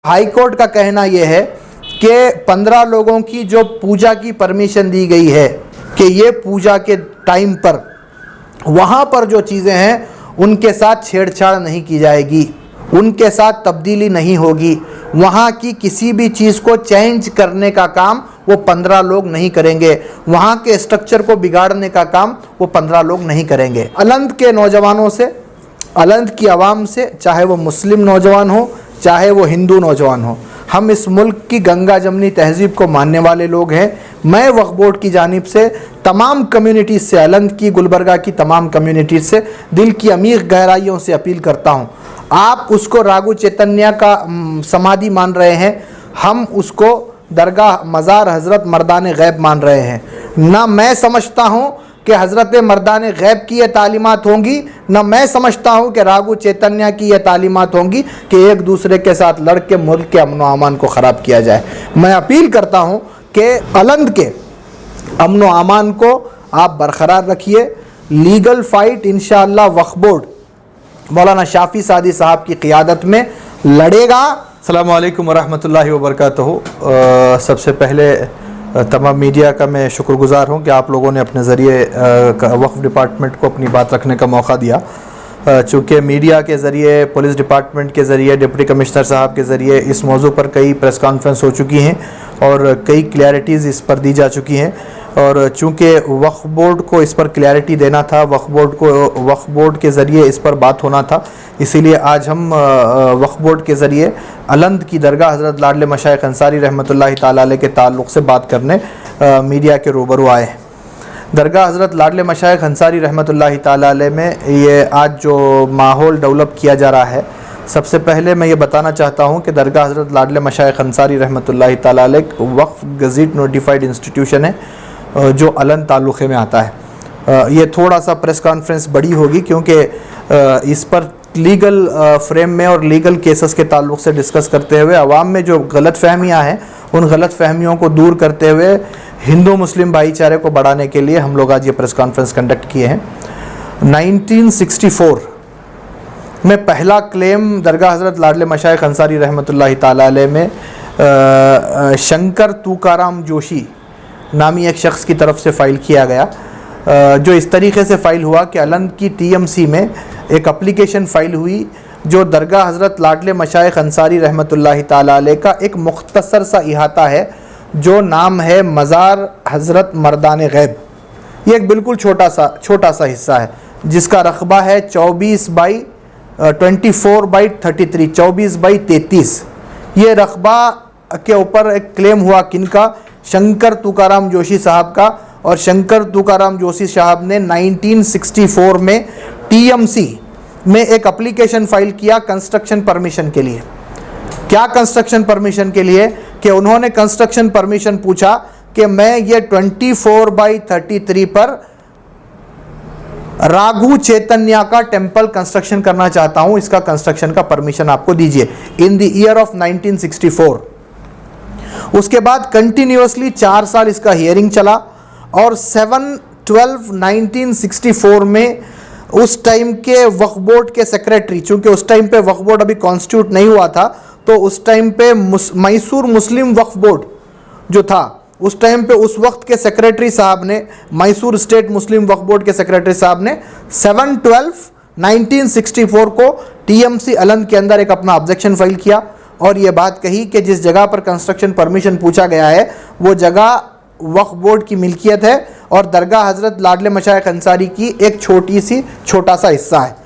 High court का कहना यह है कि 15 लोगों की जो पूजा की परमिशन दी गई है कि ये पूजा के टाइम पर वहाँ पर जो चीज़ें हैं उनके साथ छेड़छाड़ नहीं की जाएगी, उनके साथ तब्दीली नहीं होगी, वहाँ की किसी भी चीज़ को चेंज करने का काम वो 15 लोग नहीं करेंगे, वहाँ के स्ट्रक्चर को बिगाड़ने का काम वो 15 लोग नहीं करेंगे। अलंद के नौजवानों से, अलंद की आवाम से, चाहे वो मुस्लिम नौजवान हो चाहे वो हिंदू नौजवान हो, हम इस मुल्क की गंगा जमनी तहजीब को मानने वाले लोग हैं। मैं वक्फ बोर्ड की जानिब से तमाम कम्युनिटीज़ से, अलंद की, गुलबर्गा की तमाम कम्युनिटीज़ से दिल की अमीर गहराइयों से अपील करता हूँ, आप उसको रागू चैतन्य का समाधि मान रहे हैं, हम उसको दरगाह मज़ार हज़रत मर्दान गैब मान रहे हैं। ना मैं समझता हूँ कि हज़रत मर्दान गैब की ये तालीमात होंगी, न मैं समझता हूँ कि रागू चैतन्य की ये तालीमात होंगी कि एक दूसरे के साथ लड़ के मुल्क के अमन व अमान को ख़राब किया जाए। मैं अपील करता हूँ कि अलंद के अमन व अमान को आप बरकरार रखिए। लीगल फ़ाइट इंशाअल्लाह वक्फ बोर्ड मौलाना शाफ़ी सादी साहब की क़ियादत में लड़ेगा। अस्सलामु अलैकुम वरहमतुल्लाहि वबरकातुहू। सबसे पहले तमाम मीडिया का मैं शुक्रगुज़ार हूँ कि आप लोगों ने अपने ज़रिए वक्फ डिपार्टमेंट को अपनी बात रखने का मौका दिया। चूँकि मीडिया के ज़रिए, पुलिस डिपार्टमेंट के ज़रिए, डिप्टी कमिश्नर साहब के ज़रिए इस मौजू पर कई प्रेस कॉन्फ्रेंस हो चुकी हैं और कई क्लैरिटीज़ इस पर दी जा चुकी हैं। और चूँकि वक्फ बोर्ड को इस पर क्लैरिटी देना था, वक्फ बोर्ड के ज़रिए इस पर बात होना था, इसीलिए आज हम वक्फ बोर्ड के ज़रिए अलंद की दरगाह हज़रत लाडले मशाइख अंसारी रहमतुल्लाहि ताला अलैह के ताल्लुक़ से बात करने मीडिया के रूबरू आए हैं। दरगाह हज़रत लाडले मशाइख अंसारी रहमतुल्लाहि ताला अलैह में ये आज जो माहौल डेवलप किया जा रहा है, सबसे पहले मैं ये बताना चाहता हूँ कि दरगाह हज़रत लाडले मशाइख अंसारी रहमतुल्लाहि ताला अलैह वक्फ गज़ीट नोटिफाइड इंस्टीट्यूशन है जो अलंद तालुक़े में आता है। ये थोड़ा सा प्रेस कॉन्फ्रेंस बड़ी होगी क्योंकि इस पर लीगल फ्रेम में और लीगल केसेस के ताल्लुक़ से डिस्कस करते हुए आवाम में जो गलत फहमियाँ हैं उन गलत फहमियों को दूर करते हुए हिंदू मुस्लिम भाईचारे को बढ़ाने के लिए हम लोग आज ये प्रेस कॉन्फ्रेंस कंडक्ट किए हैं। 1964 में पहला क्लेम दरगाह हज़रत लाडले मशाइख अंसारी रहमतुल्लाहि ताला अलैह में शंकर तुकाराम जोशी नामी एक शख्स की तरफ से फ़ाइल किया गया, जो इस तरीके से फ़ाइल हुआ कि अलंद की TMC में एक एप्लीकेशन फ़ाइल हुई जो दरगाह हज़रत लाडले मशाइख अंसारी रहमतुल्लाहि ताला अलैह का एक मुख्तसर सा इहाता है जो नाम है मज़ार हज़रत मर्दान गैब। ये एक बिल्कुल छोटा सा हिस्सा है जिसका रकबा है 24/33, 24/33। ये रकबा के ऊपर एक क्लेम हुआ किनका? शंकर तुकाराम जोशी साहब का। और शंकर तुकाराम जोशी साहब ने 1964 में TMC में एक एप्लीकेशन फ़ाइल किया कंस्ट्रक्शन परमिशन के लिए। क्या कंस्ट्रक्शन परमिशन के लिए? कि उन्होंने कंस्ट्रक्शन परमिशन पूछा कि मैं ये 24/33 पर राघु चैतन्य का टेम्पल कंस्ट्रक्शन करना चाहता हूँ, इसका कंस्ट्रक्शन का परमिशन आपको दीजिए, इन द ईयर ऑफ 1964। उसके बाद कंटिन्यूसली 4 साल इसका हियरिंग चला और 7/12/1964 में उस टाइम के वक्फ बोर्ड के सेक्रेटरी, चूँकि उस टाइम पे वक्फ बोर्ड अभी कॉन्स्टिट्यूट नहीं हुआ था, तो उस टाइम पे मैसूर मुस्लिम वक्फ बोर्ड जो था उस टाइम पे उस वक्त के सेक्रेटरी साहब ने, मैसूर स्टेट मुस्लिम वक्फ बोर्ड के सेक्रेटरी साहब ने 7/12/1964 को TMC अलंद के अंदर एक अपना ऑब्जेक्शन फाइल किया और ये बात कही कि जिस जगह पर कंस्ट्रक्शन परमिशन पूछा गया है वो जगह वक्फ बोर्ड की मिल्कियत है और दरगाह हज़रत लाडले मशाइख अंसारी की एक छोटा सा हिस्सा है।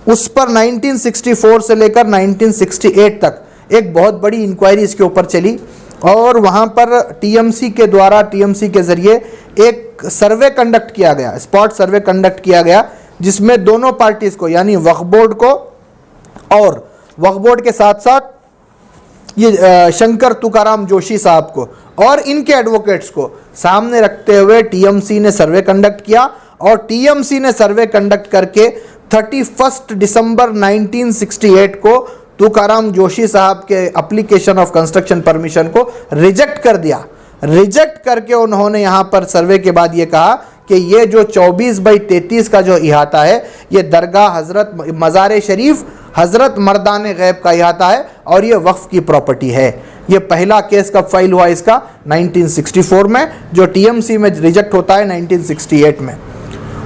उस पर 1964 से लेकर 1968 तक एक बहुत बड़ी इंक्वायरी इसके ऊपर चली और वहाँ पर TMC के द्वारा, TMC के ज़रिए एक सर्वे कंडक्ट किया गया, स्पॉट सर्वे कंडक्ट किया गया, जिसमें दोनों पार्टीज़ को, यानी वक्फ बोर्ड को और वक्फ बोर्ड के साथ साथ ये शंकर तुकाराम जोशी साहब को और इनके एडवोकेट्स को सामने रखते हुए TMC ने सर्वे कंडक्ट किया और TMC ने सर्वे कंडक्ट करके 31 दिसंबर 1968 को तुकाराम जोशी साहब के एप्लीकेशन ऑफ कंस्ट्रक्शन परमिशन को रिजेक्ट कर दिया। रिजेक्ट करके उन्होंने यहाँ पर सर्वे के बाद ये कहा कि ये जो 24/33 का जो इहाता है ये दरगाह हज़रत मज़ार शरीफ हज़रत मर्दान गैब का इहाता है और ये वक्फ की प्रॉपर्टी है। ये पहला केस कब फाइल हुआ इसका? 1964 में, जो टीएमसी में रिजेक्ट होता है 1968 में।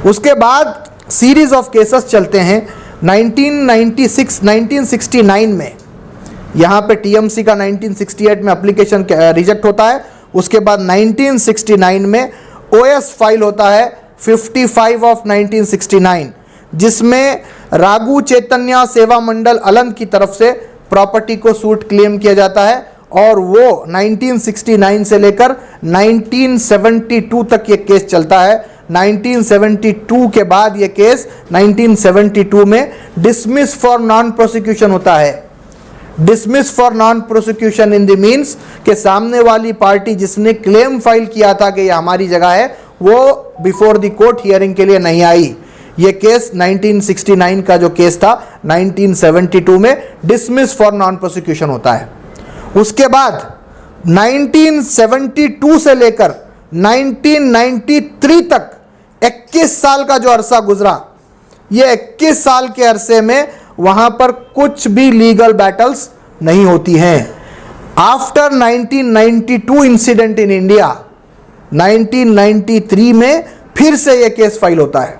उसके बाद सीरीज ऑफ केसेस चलते हैं। 1969 में यहाँ पे टीएमसी का 1968 में एप्लीकेशन रिजेक्ट होता है। उसके बाद 1969 में ओएस फाइल होता है 55 ऑफ 1969, जिसमें रागू चैतन्य सेवा मंडल अलंग की तरफ से प्रॉपर्टी को सूट क्लेम किया जाता है और वो 1969 से लेकर 1972 तक ये केस चलता है। 1972 के बाद ये केस 1972 में डिसमिस फॉर नॉन प्रोसिक्यूशन होता है। Dismiss for non prosecution in the means के सामने वाली पार्टी जिसने क्लेम फाइल किया था कि ये हमारी जगह है, वो बिफोर द कोर्ट हियरिंग के लिए नहीं आई। ये केस 1969 का जो केस था 1972 में डिसमिस फॉर नॉन प्रोसिक्यूशन होता है। उसके बाद 1972 से लेकर 1993 तक 21 साल का जो अरसा गुजरा, ये 21 साल के अरसे में वहां पर कुछ भी लीगल बैटल्स नहीं होती हैं। आफ्टर 1992 इंसिडेंट इन इंडिया, 1993 में फिर से ये केस फाइल होता है।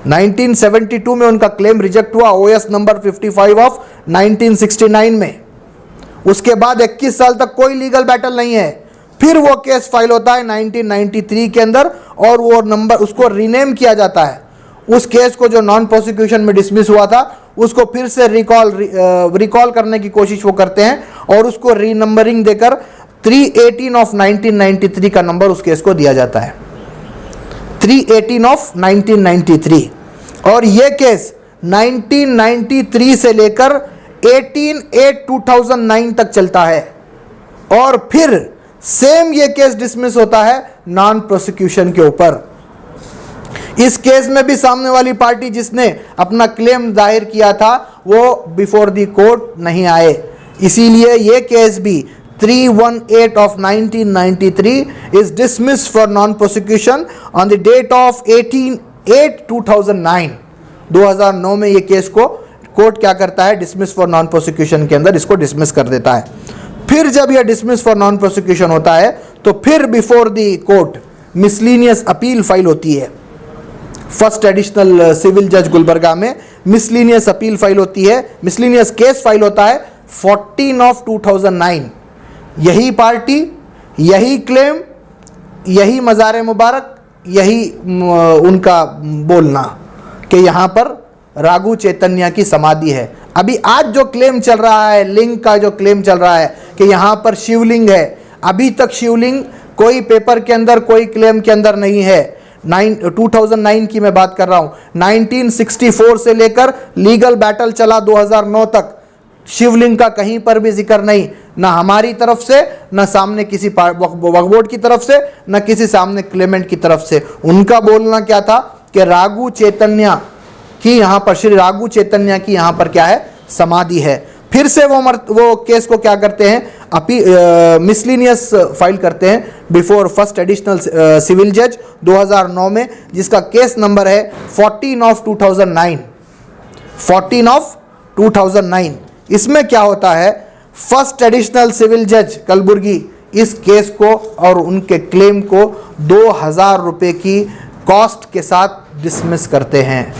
1972 में उनका क्लेम रिजेक्ट हुआ ओएस नंबर 55 ऑफ 1969 में। उसके बाद 21 साल तक कोई लीगल बैटल नहीं है। फिर वो केस फाइल होता है 1993 के अंदर और वो नंबर उसको रीनेम किया जाता है। उस केस को जो नॉन प्रोसिक्यूशन में डिसमिस हुआ था उसको फिर से रिकॉल करने की कोशिश वो करते हैं और उसको रीनंबरिंग देकर 318 ऑफ 1993 का नंबर उस केस को दिया जाता है। 318 ऑफ 1993 और ये केस 1993 से लेकर 18/8/2009 तक चलता है और फिर सेम ये केस डिसमिस होता है नॉन प्रोसिक्यूशन के ऊपर। इस केस में भी सामने वाली पार्टी जिसने अपना क्लेम दायर किया था वो बिफोर द कोर्ट नहीं आए, इसीलिए ये केस भी 318 of 1993 is dismissed for non prosecution on the date of 18/8/2009। 2009 में ये केस को कोर्ट क्या करता है? डिसमिस फॉर नॉन प्रोसिक्यूशन के अंदर इसको डिसमिस कर देता है। फिर जब यह डिसमिस फॉर नॉन प्रोसिक्यूशन होता है तो फिर before the court miscellaneous appeal file होती है। फर्स्ट एडिशनल सिविल जज गुलबर्गा में मिसलीनियस अपील फाइल होती है, मिसलीनियस केस फाइल होता है 14 ऑफ 2009। यही पार्टी, यही क्लेम, यही मज़ार मुबारक, यही उनका बोलना कि यहाँ पर रागू चैतन्य की समाधि है। अभी आज जो क्लेम चल रहा है, लिंग का जो क्लेम चल रहा है कि यहाँ पर शिवलिंग है, अभी तक शिवलिंग कोई पेपर के अंदर, कोई क्लेम के अंदर नहीं है। 2009 की मैं बात कर रहा हूँ। 1964 से लेकर लीगल बैटल चला 2009 तक, शिवलिंग का कहीं पर भी जिक्र नहीं, ना हमारी तरफ से, ना सामने किसी वक्फ बोर्ड की तरफ से, ना किसी सामने क्लेमेंट की तरफ से। उनका बोलना क्या था कि रागू चैतन्य की यहाँ पर, श्री रागू चैतन्य की यहाँ पर क्या है? समाधि है। फिर से वो केस को क्या करते हैं? मिसलीनियस फाइल करते हैं बिफोर फर्स्ट एडिशनल सिविल जज 2009 में, जिसका केस नंबर है 14 ऑफ 2009। 14 ऑफ 2009। इसमें क्या होता है? फर्स्ट एडिशनल सिविल जज कलबुर्गी इस केस को और उनके क्लेम को 2000 रुपये की कॉस्ट के साथ डिसमिस करते हैं।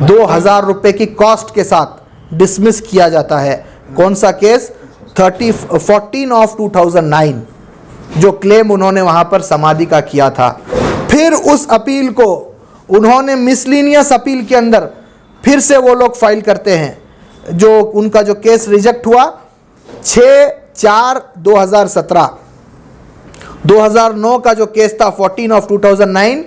2000 रुपये की कॉस्ट के साथ डिसमिस किया जाता है। कौन सा केस? 14 ऑफ 2009, जो क्लेम उन्होंने वहां पर समाधि का किया था। फिर उस अपील को उन्होंने मिसलीनियस अपील के अंदर फिर से वो लोग फाइल करते हैं। जो उनका जो केस रिजेक्ट हुआ 6/4/2017, 2009 का जो केस था 14 ऑफ 2009,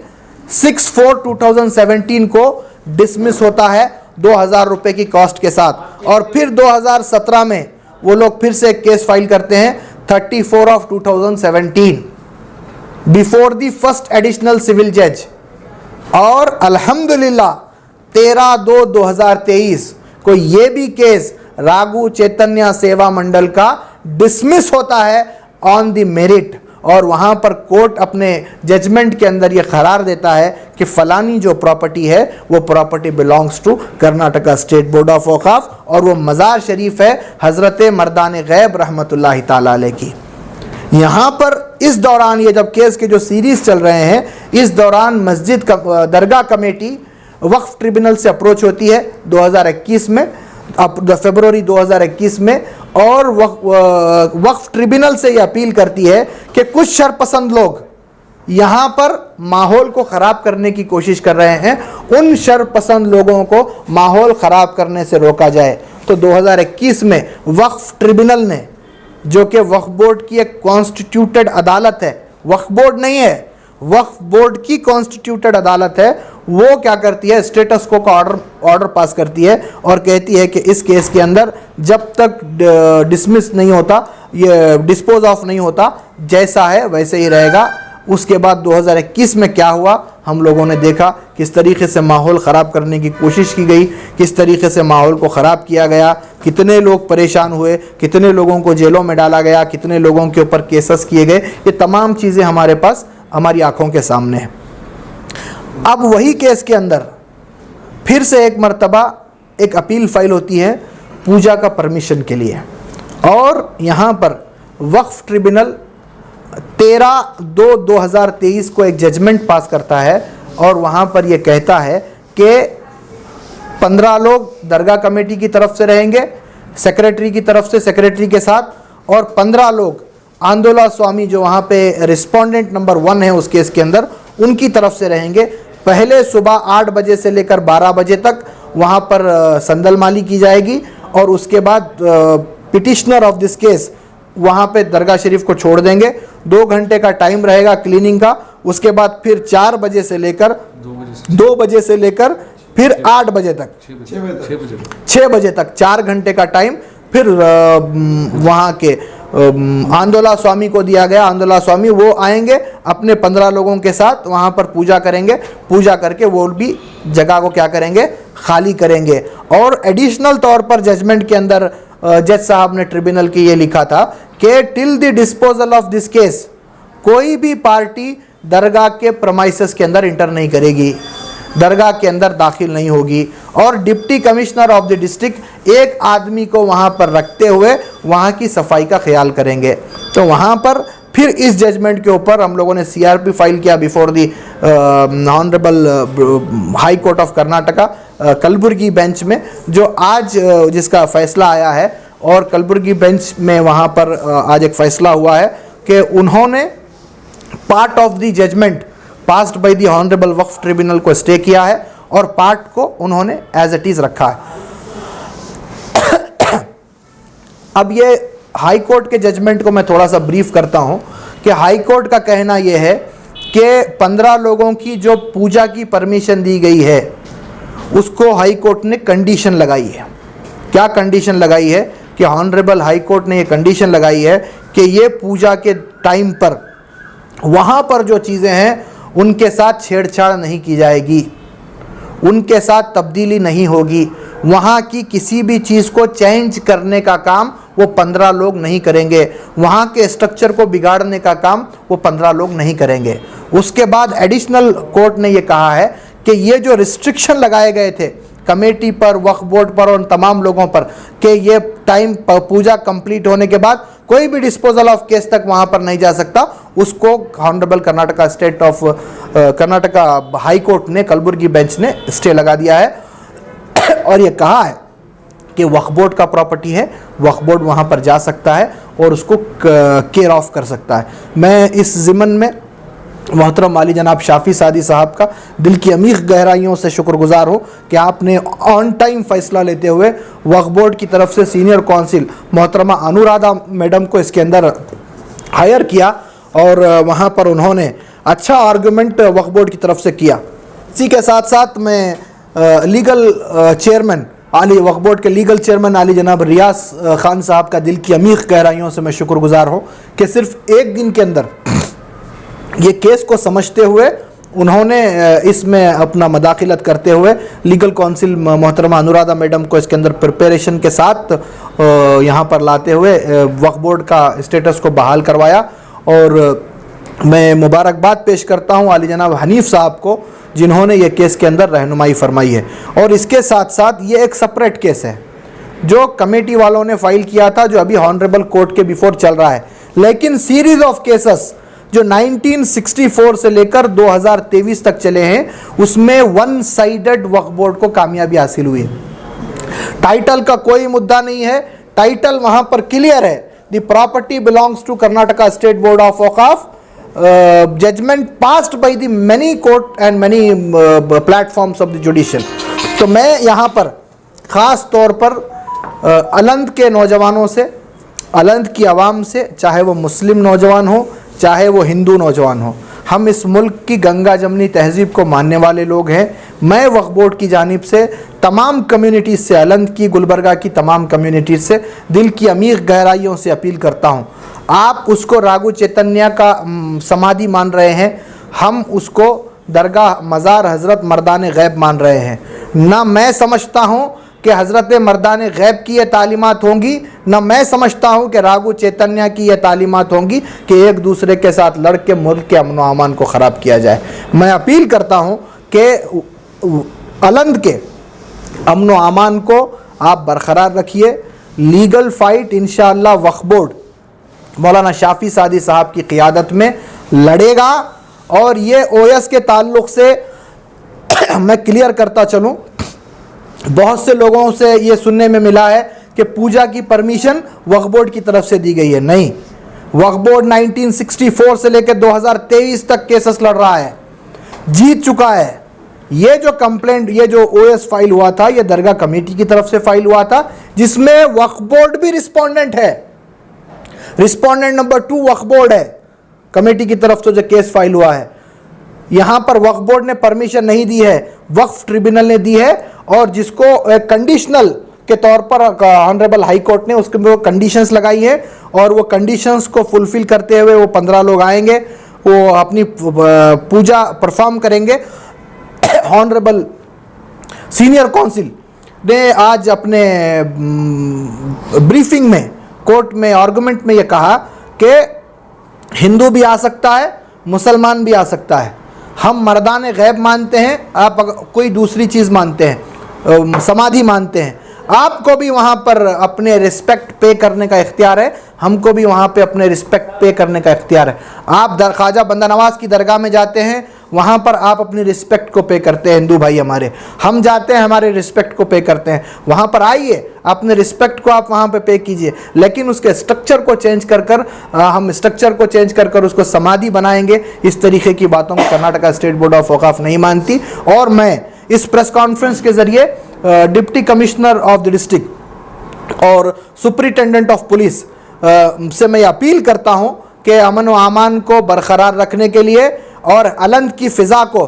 6/4/2017 को डिसमिस होता है 2000 रुपये की कॉस्ट के साथ। और फिर 2017 में वो लोग फिर से केस फाइल करते हैं 34 of 2017 before the first additional civil जज। और अल्हम्दुलिल्लाह 13/2/2023 को ये भी केस रागू चैतन्य सेवा मंडल का डिसमिस होता है ऑन द मेरिट और वहाँ पर कोर्ट अपने जजमेंट के अंदर ये करार देता है कि फ़लानी जो प्रॉपर्टी है वो property belongs to Karnataka state board of औक़ाफ़ और वो मज़ार शरीफ है हज़रत मर्दान गैब रहमतुल्लाहि ताला अलैह की। यहाँ पर इस दौरान ये जब केस के जो सीरीज़ चल रहे हैं, इस दौरान मस्जिद का दरगाह कमेटी वक्फ ट्रिब्यूनल से अप्रोच होती है 2021 में, फरवरी 2021 में, और वक्फ ट्रिब्यूनल से ये अपील करती है कि कुछ शरपसंद लोग यहाँ पर माहौल को ख़राब करने की कोशिश कर रहे हैं, उन शरपसंद लोगों को माहौल ख़राब करने से रोका जाए। तो 2021 में वक्फ ट्रिब्यूनल ने, जो कि वक्फ बोर्ड की एक कॉन्स्टिट्यूटेड अदालत है, वक्फ बोर्ड नहीं है, वक्फ बोर्ड की कॉन्स्टिट्यूटेड अदालत है, वो क्या करती है, स्टेटस को का ऑर्डर पास करती है और कहती है कि इस केस के अंदर जब तक डिसमिस नहीं होता, ये डिस्पोज ऑफ नहीं होता, जैसा है वैसे ही रहेगा। उसके बाद 2021 में क्या हुआ हम लोगों ने देखा, किस तरीके से माहौल ख़राब करने की कोशिश की गई, किस तरीके से माहौल को ख़राब किया गया, कितने लोग परेशान हुए, कितने लोगों को जेलों में डाला गया, कितने लोगों के ऊपर केसेस किए गए, ये तमाम चीज़ें हमारे पास हमारी आंखों के सामने हैं। अब वही केस के अंदर फिर से एक मर्तबा एक अपील फाइल होती है पूजा का परमिशन के लिए, और यहाँ पर वक्फ ट्रिब्यूनल 13/2/2023 को एक जजमेंट पास करता है और वहाँ पर यह कहता है कि 15 लोग दरगाह कमेटी की तरफ से रहेंगे, सेक्रेटरी की तरफ से सेक्रेटरी के साथ, और 15 लोग आंदोला स्वामी जो वहाँ पे रिस्पोंडेंट नंबर 1 है उस केस के अंदर, उनकी तरफ से रहेंगे। पहले सुबह 8 बजे से लेकर 12 बजे तक वहाँ पर संदलमाली की जाएगी और उसके बाद पिटिशनर ऑफ दिस केस वहाँ पे दरगाह शरीफ को छोड़ देंगे। 2 घंटे का टाइम रहेगा क्लीनिंग का। उसके बाद फिर 4 बजे से लेकर 2 बजे से लेकर फिर 8 बजे तक 6 बजे तक 4 घंटे का टाइम फिर वहाँ के आंदोला स्वामी को दिया गया। आंदोला स्वामी वो आएंगे अपने 15 लोगों के साथ, वहाँ पर पूजा करेंगे, पूजा करके वो भी जगह को क्या करेंगे, खाली करेंगे। और एडिशनल तौर पर जजमेंट के अंदर जज साहब ने ट्रिब्यूनल की ये लिखा था कि till the disposal of this case कोई भी पार्टी दरगाह के प्रमाइसेस के अंदर इंटर नहीं करेगी, दरगाह के अंदर दाखिल नहीं होगी, और deputy commissioner of the district एक आदमी को वहाँ पर रखते हुए वहाँ की सफाई का ख्याल करेंगे। तो वहाँ पर फिर इस जजमेंट के ऊपर हम लोगों ने CRP फाइल किया before the honourable high court of Karnataka Kalaburagi bench में, जो आज जिसका फैसला आया है। और कलबुर्गी बेंच में वहाँ पर आज एक फ़ैसला हुआ है कि उन्होंने part of the judgment passed by the honourable Waqf tribunal को स्टे किया है और पार्ट को उन्होंने एज इट इज़ रखा है। अब ये हाई कोर्ट के जजमेंट को मैं थोड़ा सा ब्रीफ करता हूँ कि हाई कोर्ट का कहना यह है कि 15 लोगों की जो पूजा की परमिशन दी गई है उसको हाई कोर्ट ने कंडीशन लगाई है। क्या कंडीशन लगाई है कि ऑनरेबल हाई कोर्ट ने ये कंडीशन लगाई है कि ये पूजा के टाइम पर वहाँ पर जो चीज़ें हैं उनके साथ छेड़छाड़ नहीं की जाएगी, उनके साथ तब्दीली नहीं होगी, वहाँ की किसी भी चीज़ को चेंज करने का काम वो 15 लोग नहीं करेंगे, वहाँ के स्ट्रक्चर को बिगाड़ने का काम वो 15 लोग नहीं करेंगे। उसके बाद एडिशनल कोर्ट ने ये कहा है कि ये जो रिस्ट्रिक्शन लगाए गए थे कमेटी पर, वक्फ बोर्ड पर और तमाम लोगों पर कि ये टाइम पूजा कंप्लीट होने के बाद कोई भी डिस्पोजल ऑफ केस तक वहाँ पर नहीं जा सकता, उसको honourable Karnataka state of Karnataka high court ने कलबुर्गी बेंच ने स्टे लगा दिया है और ये कहा है कि वक्फ बोर्ड का प्रॉपर्टी है, वक्फ बोर्ड वहाँ पर जा सकता है और उसको केयर ऑफ कर सकता है। मैं इस ज़िमन में मोहतरम वाली जनाब शाफ़ी सादी साहब का दिल की अमीर गहराइयों से शुक्रगुजार हूँ कि आपने ऑन टाइम फ़ैसला लेते हुए वक्फ बोर्ड की तरफ से सीनियर कौंसिल मोहतरमा अनुराधा मैडम को इसके अंदर हायर किया और वहाँ पर उन्होंने अच्छा आर्गूमेंट वक्फ बोर्ड की तरफ से किया। इसी के साथ साथ मैं लीगल चेयरमैन आली वक्फ बोर्ड के लीगल चेयरमैन आली जनाब रियाज खान साहब का दिल की अमीर गहराइयों से मैं शुक्रगुजार हूँ कि सिर्फ एक दिन के अंदर ये केस को समझते हुए उन्होंने इसमें अपना मदाखिलत करते हुए लीगल काउंसिल मोहतरमा अनुराधा मैडम को इसके अंदर प्रिपरेशन के साथ यहाँ पर लाते हुए वक्फ बोर्ड का स्टेटस को बहाल करवाया और मैं मुबारकबाद पेश करता हूँ आली जनाब हनीफ साहब को, जिन्होंने ये केस के अंदर रहनुमाई फरमाई है। और इसके साथ साथ ये एक सेपरेट केस है जो कमेटी वालों ने फाइल किया था, जो अभी ऑनरेबल कोर्ट के बिफोर चल रहा है। लेकिन सीरीज ऑफ केसेस जो 1964 से लेकर 2023 तक चले हैं, उसमें वन साइडेड वक्फ बोर्ड को कामयाबी हासिल हुई है। टाइटल का कोई मुद्दा नहीं है, टाइटल वहां पर क्लियर है, the property belongs to Karnataka state board of Waqf, judgment passed by the many court and many platforms of the judicial. तो मैं यहाँ पर ख़ास तौर पर अलंद के नौजवानों से, अलंद की आवाम से, चाहे वो मुस्लिम नौजवान हो चाहे वो हिंदू नौजवान हो, हम इस मुल्क की गंगा जमनी तहजीब को मानने वाले लोग हैं। मैं वक्फ बोर्ड की जानिब से तमाम कम्युनिटीज़ से, अलंद की, गुलबर्गा की तमाम कम्युनिटीज़ से दिल की अमीर गहराइयों से अपील करता हूँ, आप उसको राघु चैतन्य का समाधि मान रहे हैं, हम उसको दरगाह मज़ार हज़रत मर्दान गैब मान रहे हैं। ना मैं समझता हूँ कि हज़रत मर्दान गैब की ये तालीमात होंगी, ना मैं समझता हूँ कि राघु चैतन्य की ये तालीमात होंगी कि एक दूसरे के साथ लड़ के मुल्क के अमन व अमान को ख़राब किया जाए। मैं अपील करता हूँ कि अलंद के अमन व अमान को आप बरकरार रखिए। लीगल फ़ाइट इंशाअल्लाह वक्फ बोर्ड मौलाना शाफी सादी साहब की क़ियादत में लड़ेगा। और ये ओएस के ताल्लुक़ से मैं क्लियर करता चलूँ, बहुत से लोगों से ये सुनने में मिला है कि पूजा की परमिशन वक्फ बोर्ड की तरफ से दी गई है। नहीं, वक्फ बोर्ड 1964 से लेकर 2023 तक केसेस लड़ रहा है, जीत चुका है। ये जो कंप्लेंट, ये जो ओएस फाइल हुआ था, ये दरगाह कमेटी की तरफ से फाइल हुआ था, जिसमें वक्फ बोर्ड भी रिस्पोंडेंट है। रिस्पोंडेंट नंबर 2 वक्फ बोर्ड है कमेटी की तरफ से जो केस फाइल हुआ है। यहाँ पर वक्फ बोर्ड ने परमिशन नहीं दी है, वक्फ ट्रिब्यूनल ने दी है, और जिसको कंडीशनल के तौर पर ऑनरेबल हाई कोर्ट ने उसके वो कंडीशंस लगाई है, और वो कंडीशंस को फुलफिल करते हुए वो 15 लोग आएंगे, वो अपनी पूजा परफॉर्म करेंगे। ऑनरेबल सीनियर काउंसिल ने आज अपने ब्रीफिंग में, कोर्ट में, आर्गुमेंट में ये कहा कि हिंदू भी आ सकता है, मुसलमान भी आ सकता है। हम मर्दान गैब मानते हैं, आप कोई दूसरी चीज़ मानते हैं, समाधि मानते हैं, आपको भी वहाँ पर अपने रिस्पेक्ट पे करने का इख्तियार है, हमको भी वहाँ पे अपने रिस्पेक्ट पे करने का इख्तियार है। आप ख्वाजा बंदा नवाज की दरगाह में जाते हैं, वहाँ पर आप अपनी रिस्पेक्ट को पे करते हैं, हिंदू भाई हमारे, हम जाते हैं हमारे रिस्पेक्ट को पे करते हैं। वहाँ पर आइए, अपने रिस्पेक्ट को आप वहाँ पे कीजिए, लेकिन उसके स्ट्रक्चर को चेंज कर हम स्ट्रक्चर को चेंज कर उसको समाधि बनाएंगे, इस तरीके की बातों को कर्नाटका स्टेट बोर्ड ऑफ वक्फ नहीं मानती। और मैं इस प्रेस कॉन्फ्रेंस के ज़रिए deputy commissioner of the district और सुपरिटेंडेंट ऑफ पुलिस से मैं अपील करता हूँ कि अमन व अमान को बरकरार रखने के लिए और अलंद की फ़िज़ा को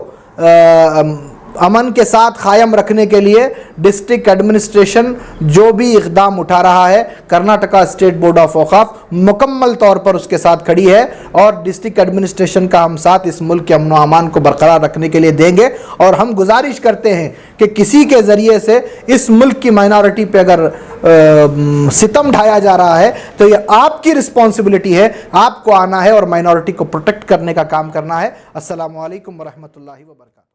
अमन के साथ क़ायम रखने के लिए डिस्ट्रिक्ट एडमिनिस्ट्रेशन जो भी इक़दाम उठा रहा है, कर्नाटका स्टेट बोर्ड ऑफ वक्फ मुकम्मल तौर पर उसके साथ खड़ी है, और डिस्ट्रिक्ट एडमिनिस्ट्रेशन का हम साथ इस मुल्क के अमन व अमान को बरकरार रखने के लिए देंगे। और हम गुजारिश करते हैं कि किसी के ज़रिए से इस मुल्क की माइनॉरिटी पे अगर सितम ढाया जा रहा है तो ये आपकी रिस्पॉन्सिबिलिटी है, आपको आना है और माइनॉरिटी को प्रोटेक्ट करने का काम करना है। अस्सलामु अलैकुम व रहमतुल्लाहि व बरकातहू।